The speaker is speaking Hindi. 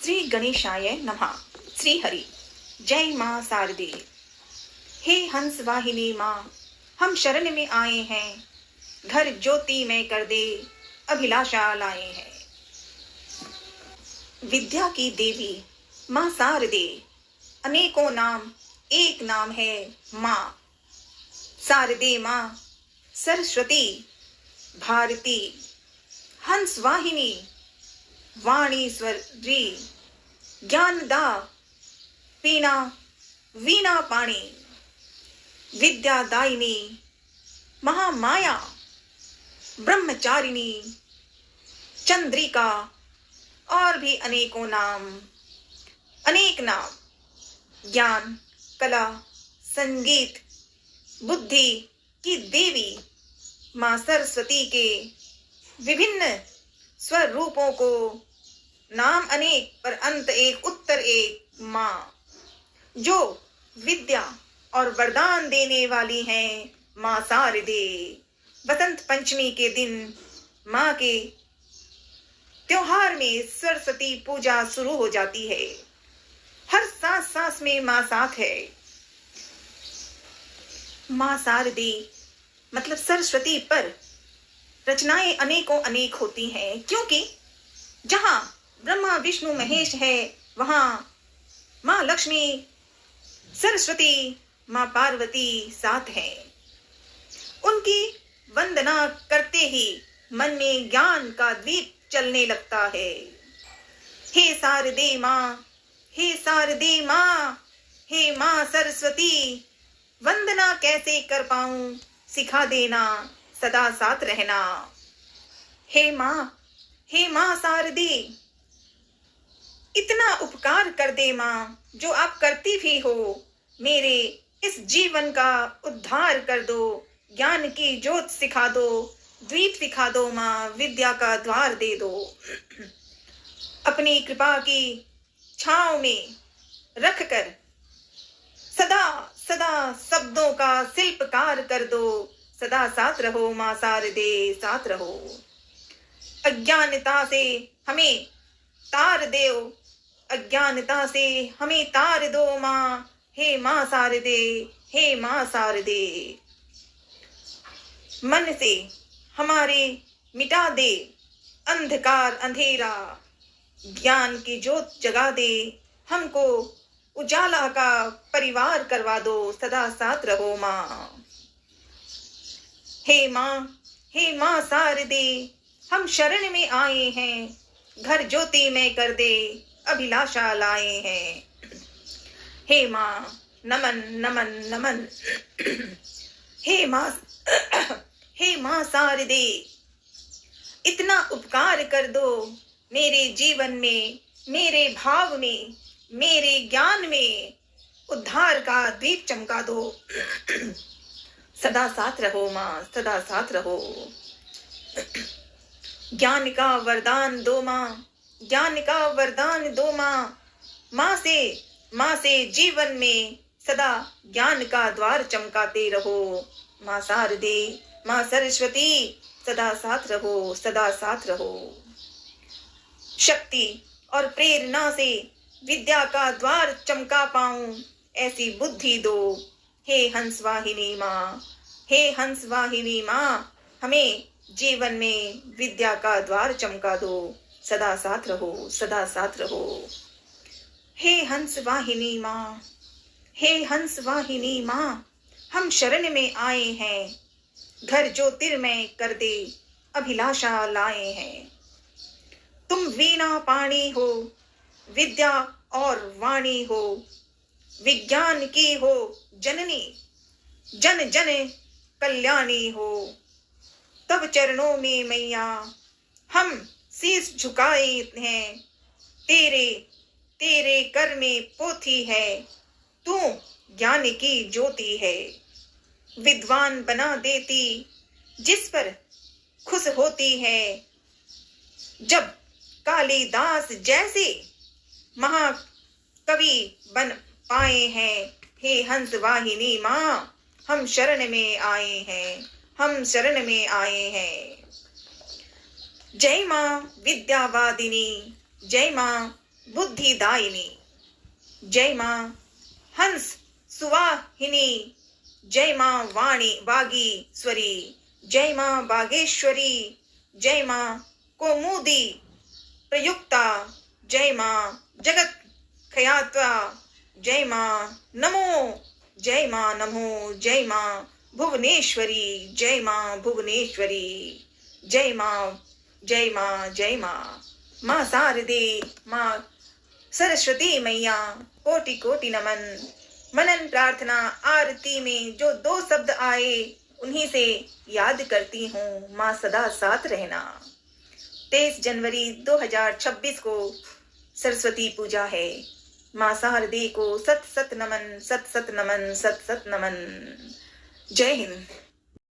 श्री गणेशाय नमः। श्री हरि। जय माँ शारदे। हे हंस वाहिनी माँ, हम शरण में आए हैं, घर ज्योति में कर दे अभिलाषा लाए हैं। विद्या की देवी माँ शारदे, अनेकों नाम एक नाम है माँ। शारदे माँ, सरस्वती, भारती, हंस वाहिनी, वाणीश्वरी, ज्ञानदा, पीना, वीणा पाणी, विद्यादायिनी, महामाया, ब्रह्मचारिणी, चंद्रिका और भी अनेकों नाम, अनेक नाम। ज्ञान, कला, संगीत, बुद्धि की देवी माँ सरस्वती के विभिन्न स्वरूपों को नाम अनेक पर अंत एक, उत्तर एक माँ, जो विद्या और वरदान देने वाली हैं माँ शारदे। बसंत पंचमी के दिन माँ के त्योहार में सरस्वती पूजा शुरू हो जाती है। हर सांस सांस में माँ साथ है। माँ शारदे मतलब सरस्वती पर रचनाएं अनेकों अनेक होती हैं, क्योंकि जहां ब्रह्मा विष्णु महेश है वहां माँ लक्ष्मी, सरस्वती, माँ पार्वती साथ हैं। उनकी वंदना करते ही मन में ज्ञान का दीप चलने लगता है। हे शारदे माँ, हे शारदे माँ, हे माँ सरस्वती, वंदना कैसे कर पाऊं, सिखा देना, सदा साथ रहना। हे माँ शारदे, इतना उपकार कर दे माँ, जो आप करती भी हो। मेरे इस जीवन का उद्धार कर दो, ज्ञान की ज्योत सिखा दो, द्वीप सिखा दो माँ, विद्या का द्वार दे दो। अपनी कृपा की छांव में रखकर सदा सदा शब्दों का शिल्पकार कर दो। सदा साथ रहो माँ शारदे, साथ रहो। अज्ञानता से हमें तार दो, अज्ञानता से हमें तार दो माँ। हे माँ शारदे, हे माँ शारदे, मन से हमारे मिटा दे अंधकार अंधेरा, ज्ञान की ज्योत जगा दे, हमको उजाला का परिवार करवा दो। सदा साथ रहो माँ। हे माँ शारदे, हम शरण में आए हैं, घर ज्योति में कर दे अभिलाषा लाए हैं। हे माँ, नमन नमन नमन। हे माँ शारदे, इतना उपकार कर दो मेरे जीवन में, मेरे भाव में, मेरे ज्ञान में, उद्धार का दीप चमका दो। सदा साथ रहो माँ, सदा साथ रहो। ज्ञान का वरदान दो माँ, ज्ञान का वरदान दो माँ। माँ से जीवन में सदा ज्ञान का द्वार चमकाते रहो। माँ शारदे, माँ सरस्वती, सदा साथ रहो, सदा साथ रहो। शक्ति और प्रेरणा से विद्या का द्वार चमका पाऊं, ऐसी बुद्धि दो। हे हंस वाहिनी माँ, हे हंस वाहिनी माँ, हमें जीवन में विद्या का द्वार चमका दो। सदा साथ रहो, सदा साथ रहो। हे हंस वाहिनी माँ, हे हंस वाहिनी माँ, हम शरण में आए हैं, घर ज्योतिर्मय कर दे अभिलाषा लाए हैं। तुम वीणा पाणी हो, विद्या और वाणी हो, विज्ञान की हो जननी, जन जन कल्याणी हो। तब चरणों में मैया हम शीश झुकाए हैं, तेरे कर में पोथी है, तू ज्ञान की ज्योति है। विद्वान बना देती जिस पर खुश होती है, जब कालिदास जैसे महाकवि बन पाए हैं। हे हंस वाहिनी माँ, हम शरण में आए हैं, हम शरण में आए हैं। जय माँ विद्यावादिनी, जय माँ बुद्धिदायिनी। जय माँ हंस सुवाहिनी। जय माँ वाणी वागीश्वरी। जय माँ बागेश्वरी। जय माँ कौमुदी प्रयुक्ता। जय माँ जगत खयात्वा। जय माँ नमो। जय माँ नमो। जय माँ भुवनेश्वरी। जय माँ भुवनेश्वरी। जय माँ जय माँ जय माँ। माँ शारदे माँ सरस्वती मैया कोटि कोटि नमन। मनन प्रार्थना आरती में जो 2 शब्द आए उन्हीं से याद करती हूँ, माँ सदा साथ रहना। 23 जनवरी 2026 को सरस्वती पूजा है। माँ शारदे को सत सत नमन, सत सत नमन, सत सत नमन। जय हिंद।